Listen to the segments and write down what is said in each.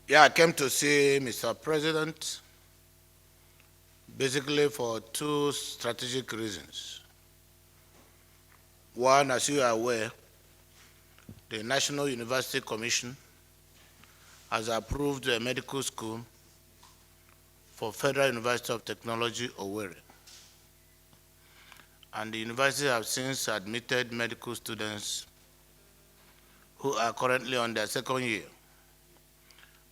Yeah, I came to see Mr. President basically for two strategic reasons. One, as you are aware, the National University Commission has approved a medical school for Federal University of Technology, Owerri. And the university have since admitted medical students who are currently on their second year.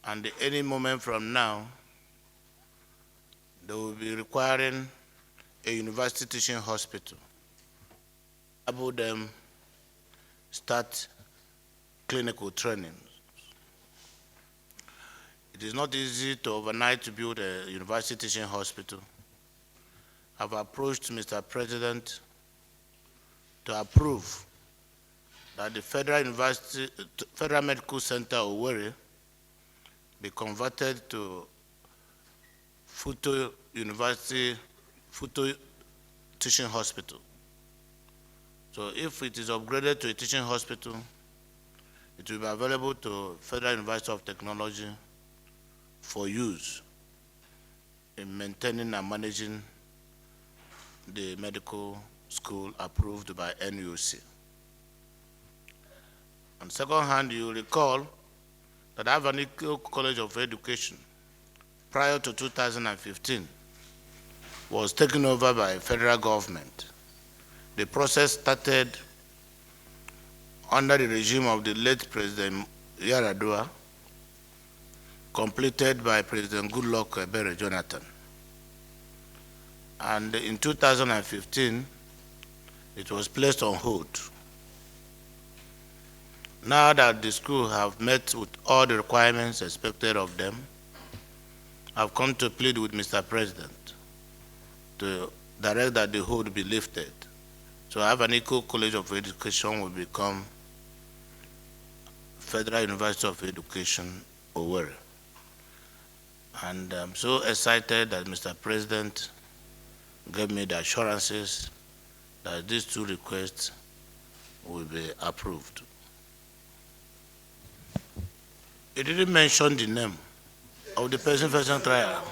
And any moment from now, they will be requiring a university teaching hospital to enable them start clinical training. It is not easy to overnight to build a university teaching hospital. I've approached Mr. President to approve that the Federal Medical Center Owerri be converted to Futo University Futo Teaching Hospital. So if it is upgraded to a teaching hospital, it will be available to Federal University of Technology for use in maintaining and managing the medical school approved by NUC. On second hand, you recall that Avanico College of Education, prior to 2015, was taken over by federal government. The process started under the regime of the late President Yaradua, completed by President Goodluck Ebere Jonathan. And in 2015, it was placed on hold. Now that the school have met with all the requirements expected of them, I've come to plead with Mr. President to direct that the hold be lifted. So Avanico College of Education will become Federal University of Education, Owerri. And I'm so excited that Mr. President gave me the assurances that these two requests will be approved. He didn't mention the name of the person facing trial.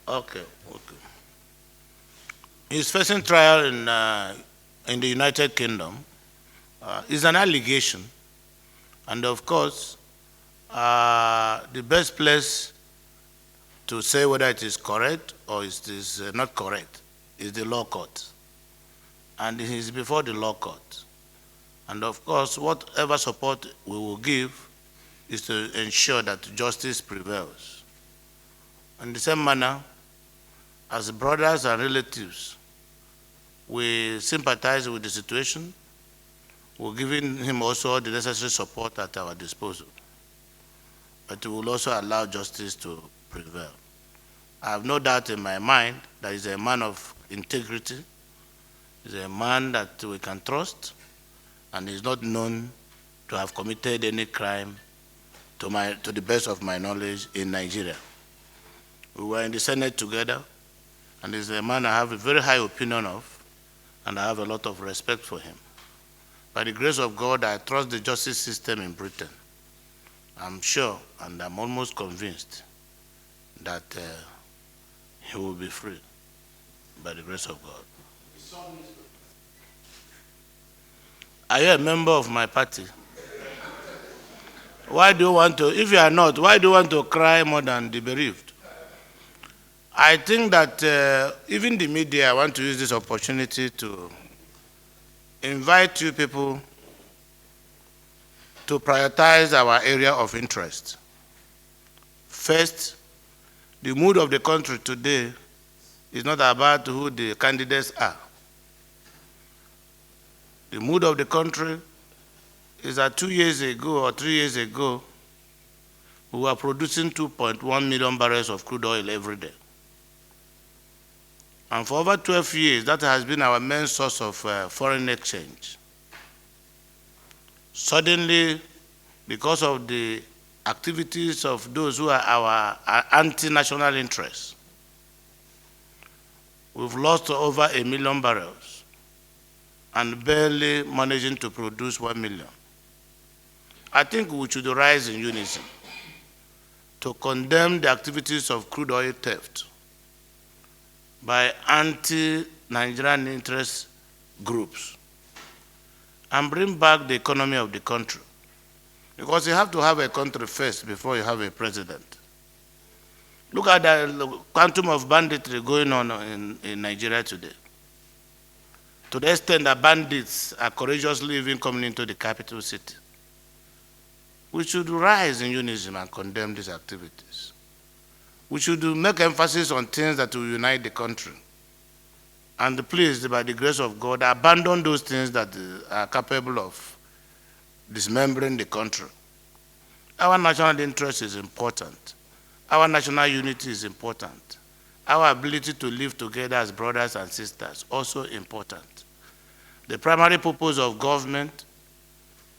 Okay. He's facing trial in the United Kingdom. It's an allegation, and of course, the best place to say whether it is correct or it is not correct is the law court. And he is before the law court. And of course, whatever support we will give is to ensure that justice prevails. In the same manner, as brothers and relatives, we sympathize with the situation. We're giving him also the necessary support at our disposal. But we will also allow justice to prevail. I have no doubt in my mind that he's a man of integrity. He's a man that we can trust, and he's not known to have committed any crime, to the best of my knowledge, in Nigeria. We were in the Senate together, and he's a man I have a very high opinion of, and I have a lot of respect for him. By the grace of God, I trust the justice system in Britain. I'm sure, and I'm almost convinced, that he will be free by the grace of God. Are you a member of my party? Why do you want to, if you are not, why do you want to cry more than the bereaved? I think that even the media, I want to use this opportunity to invite you people to prioritize our area of interest. First, the mood of the country today is not about who the candidates are. The mood of the country is that 2 years ago or 3 years ago, we were producing 2.1 million barrels of crude oil every day. And for over 12 years, that has been our main source of foreign exchange. Suddenly, because of the activities of those who are our anti-national interests, we've lost over 1 million barrels and barely managing to produce 1 million. I think we should rise in unison to condemn the activities of crude oil theft by anti-Nigerian interest groups and bring back the economy of the country. Because you have to have a country first before you have a president. Look at the quantum of banditry going on in Nigeria today. To the extent that bandits are courageously even coming into the capital city. We should rise in unison and condemn these activities. We should make emphasis on things that will unite the country. And please, by the grace of God, abandon those things that are capable of dismembering the country. Our national interest is important. Our national unity is important. Our ability to live together as brothers and sisters also important. The primary purpose of government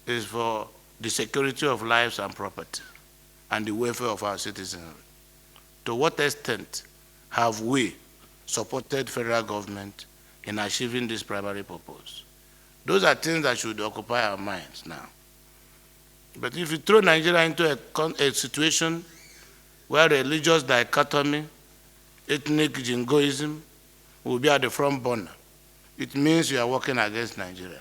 is for the security of lives and property and the welfare of our citizenry. To what extent have we supported federal government in achieving this primary purpose? Those are things that should occupy our minds now. But if you throw Nigeria into a situation where religious dichotomy, ethnic jingoism will be at the front burner, it means you are working against Nigeria.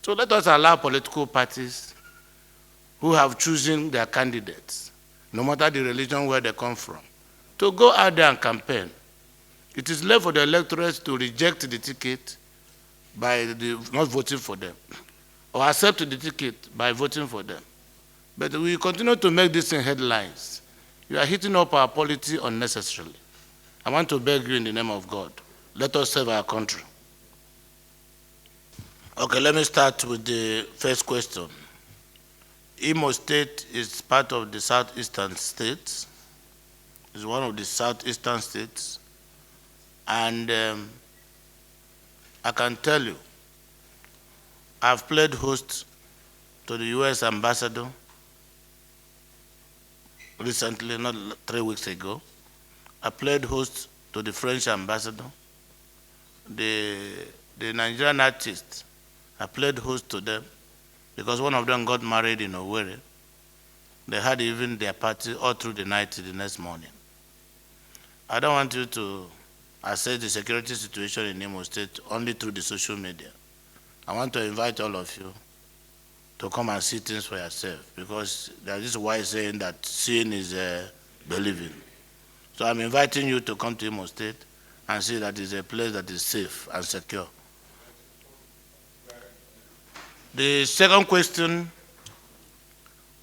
So let us allow political parties who have chosen their candidates, no matter the religion where they come from, to go out there and campaign. It is left for the electorate to reject the ticket by not voting for them, or accept the ticket by voting for them. But we continue to make this in headlines. You are hitting up our polity unnecessarily. I want to beg you in the name of God, let us serve our country. Okay, let me start with the first question. Imo State is part of the southeastern states. It's one of the southeastern states. And I can tell you, I've played host to the US ambassador recently, not 3 weeks ago. I played host to the French ambassador. The Nigerian artists, I played host to them because one of them got married in Owerri. They had even their party all through the night till the next morning. I don't want you to assess the security situation in Imo State only through the social media. I want to invite all of you to come and see things for yourself, because there is this wise saying that seeing is believing. So I'm inviting you to come to Imo State and see that it's a place that is safe and secure. The second question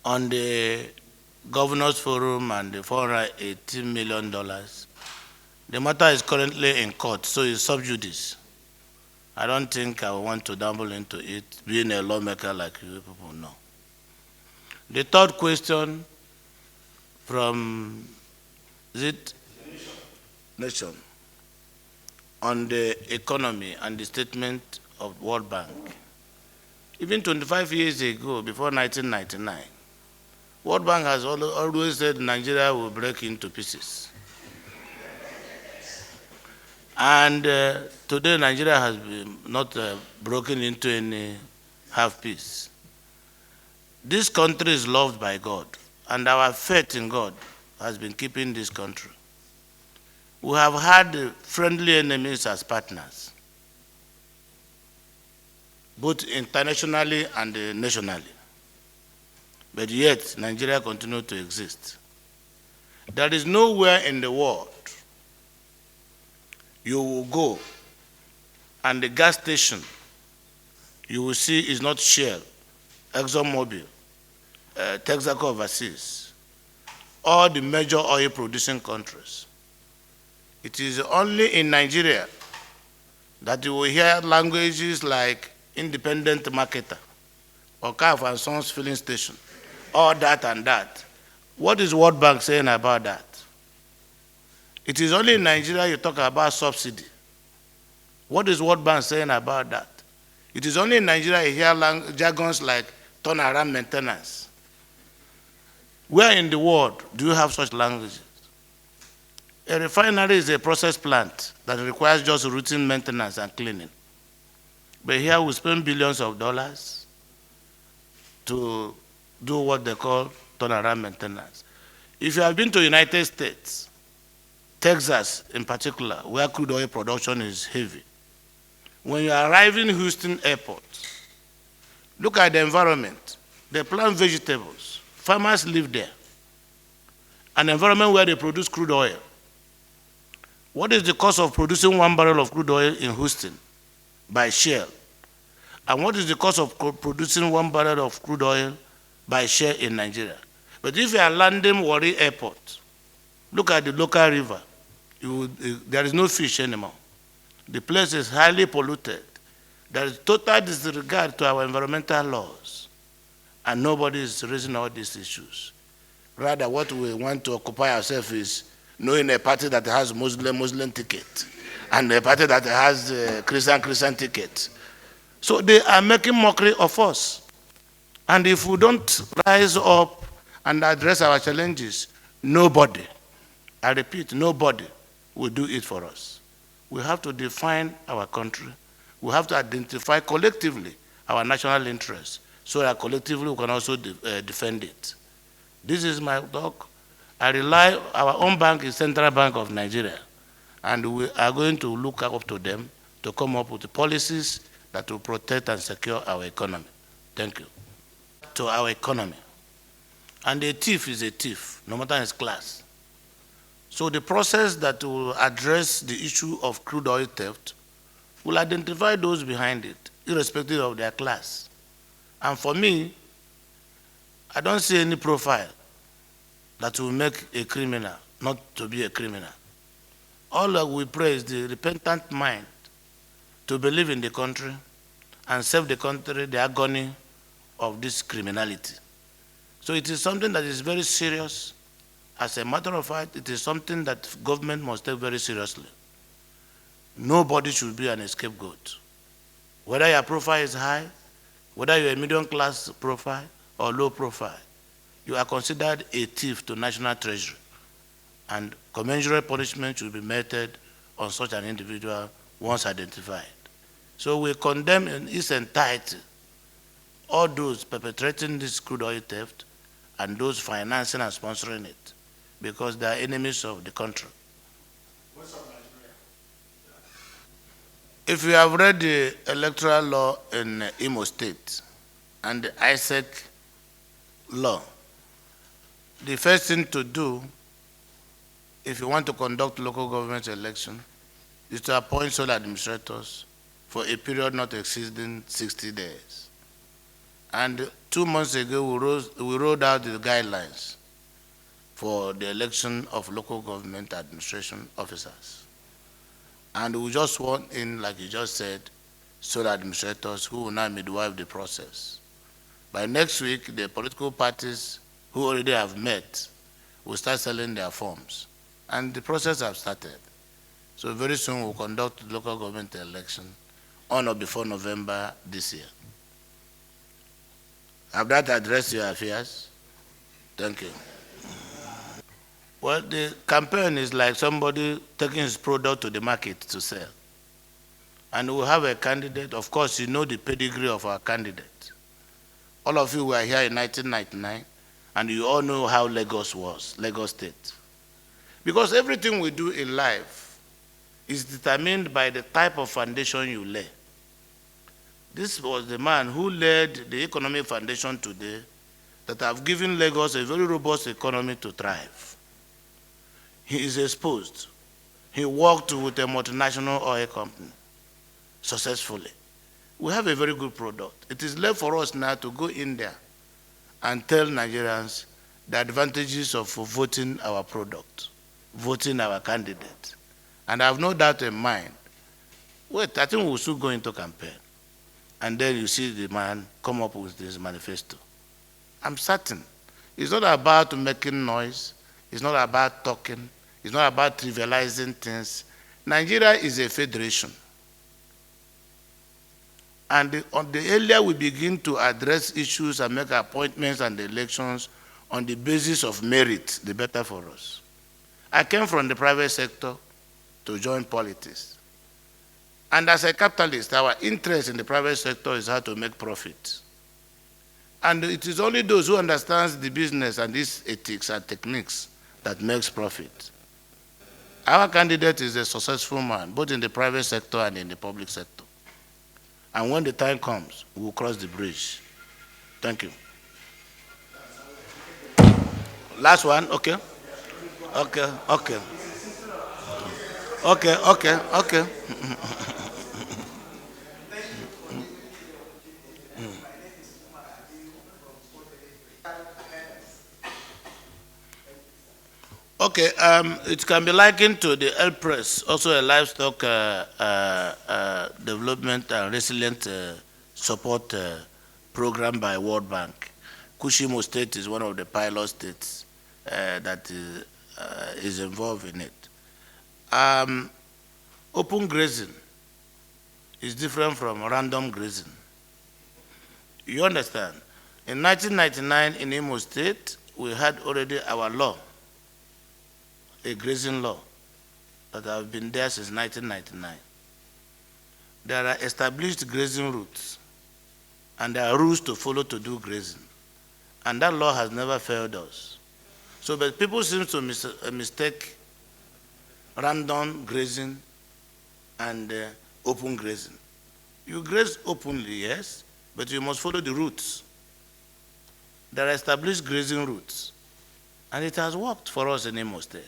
on the Governors Forum and the $418 million, the matter is currently in court, so it's sub judice. I don't think I want to dabble into it, being a lawmaker like you people know. The third question from, is it? Nation. On the economy and the statement of World Bank. Even 25 years ago, before 1999, World Bank has always said Nigeria will break into pieces. And today Nigeria has been not broken into any half piece. This country is loved by God, and our faith in God has been keeping this country. We have had friendly enemies as partners, both internationally and nationally. But yet, Nigeria continues to exist. There is nowhere in the world you will go and the gas station you will see is not Shell, ExxonMobil, Texaco overseas, all the major oil producing countries. It is only in Nigeria that you will hear languages like independent marketer or Calf and Sons filling station, all that and that. What is World Bank saying about that? It is only in Nigeria you talk about subsidy. What is World Bank saying about that? It is only in Nigeria you hear jargons like turnaround maintenance. Where in the world do you have such languages? A refinery is a process plant that requires just routine maintenance and cleaning. But here we spend billions of dollars to do what they call turnaround maintenance. If you have been to United States, Texas in particular, where crude oil production is heavy, when you arrive in Houston Airport, look at the environment. They plant vegetables. Farmers live there. An environment where they produce crude oil. What is the cost of producing 1 barrel of crude oil in Houston by Shell? And what is the cost of producing 1 barrel of crude oil by Shell in Nigeria? But if you are landing Warri Airport, look at the local river. There is no fish anymore. The place is highly polluted. There is total disregard to our environmental laws. And nobody is raising all these issues. Rather, what we want to occupy ourselves is knowing a party that has Muslim ticket and a party that has Christian ticket. So they are making mockery of us. And if we don't rise up and address our challenges, nobody, I repeat, nobody will do it for us. We have to define our country. We have to identify collectively our national interests so that collectively we can also defend it. This is my talk. I rely, our own bank is Central Bank of Nigeria, and we are going to look up to them to come up with the policies that will protect and secure our economy. Thank you. To our economy. And a thief is a thief, no matter his class. So the process that will address the issue of crude oil theft will identify those behind it, irrespective of their class. And for me, I don't see any profile that will make a criminal not to be a criminal. All that we pray is the repentant mind to believe in the country and save the country the agony of this criminality. So it is something that is very serious. As a matter of fact, it is something that government must take very seriously. Nobody should be an scapegoat. Whether your profile is high, whether you're a medium class profile or low profile, you are considered a thief to national treasury. And commensurate punishment should be meted on such an individual once identified. So we condemn in its entirety all those perpetrating this crude oil theft and those financing and sponsoring it, because they are enemies of the country. If you have read the electoral law in Imo State and the ISEC law, the first thing to do if you want to conduct local government election is to appoint sole administrators for a period not exceeding 60 days. And 2 months ago, we rolled out the guidelines for the election of local government administration officers. And we just want in, like you just said, sole administrators who will now midwife the process. By next week, the political parties who already have met will start selling their forms. And the process has started. So very soon we'll conduct the local government election on or before November this year. Have that addressed your affairs? Thank you. Well, the campaign is like somebody taking his product to the market to sell. And we'll have a candidate. Of course, you know the pedigree of our candidate. All of you were here in 1999, and you all know how Lagos was, Lagos State. Because everything we do in life is determined by the type of foundation you lay. This was the man who led the economic foundation today that have given Lagos a very robust economy to thrive. He is exposed. He worked with a multinational oil company successfully. We have a very good product. It is left for us now to go in there and tell Nigerians the advantages of voting our product, voting our candidate. And I have no doubt in mind, wait, I think we'll soon go into campaign. And then you see the man come up with this manifesto. I'm certain. It's not about making noise. It's not about talking. It's not about trivializing things. Nigeria is a federation. And the earlier we begin to address issues and make appointments and elections on the basis of merit, the better for us. I came from the private sector to join politics. And as a capitalist, our interest in the private sector is how to make profit. And it is only those who understand the business and these ethics and techniques that makes profit. Our candidate is a successful man, both in the private sector and in the public sector. And when the time comes, we will cross the bridge. Thank you. Last one, okay? Okay, okay. Okay, okay, okay. Okay, it can be likened to the L Press, also a livestock development and resilient support program by World Bank. Imo State is one of the pilot states that is involved in it. Open grazing is different from random grazing. You understand? In 1999 in Imo State, we had already our law, a grazing law that have been there since 1999. There are established grazing routes and there are rules to follow to do grazing. And that law has never failed us. So, but people seem to mistake random grazing and open grazing. You graze openly, yes, but you must follow the routes. There are established grazing routes, and it has worked for us in Imo State.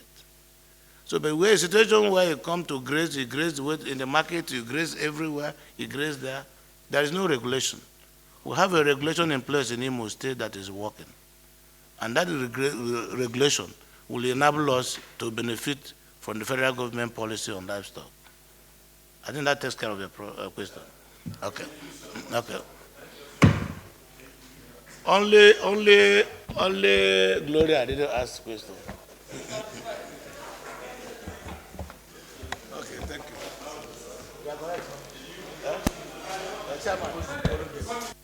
So, but we're in a situation where you come to graze, you graze in the market, you graze everywhere, you graze there. There is no regulation. We have a regulation in place in Imo State that is working. And that regulation will enable us to benefit from the federal government policy on livestock. I think that takes care of your question. Okay. Okay. Only Gloria didn't ask question. Okay, thank you. You are correct. Chairman.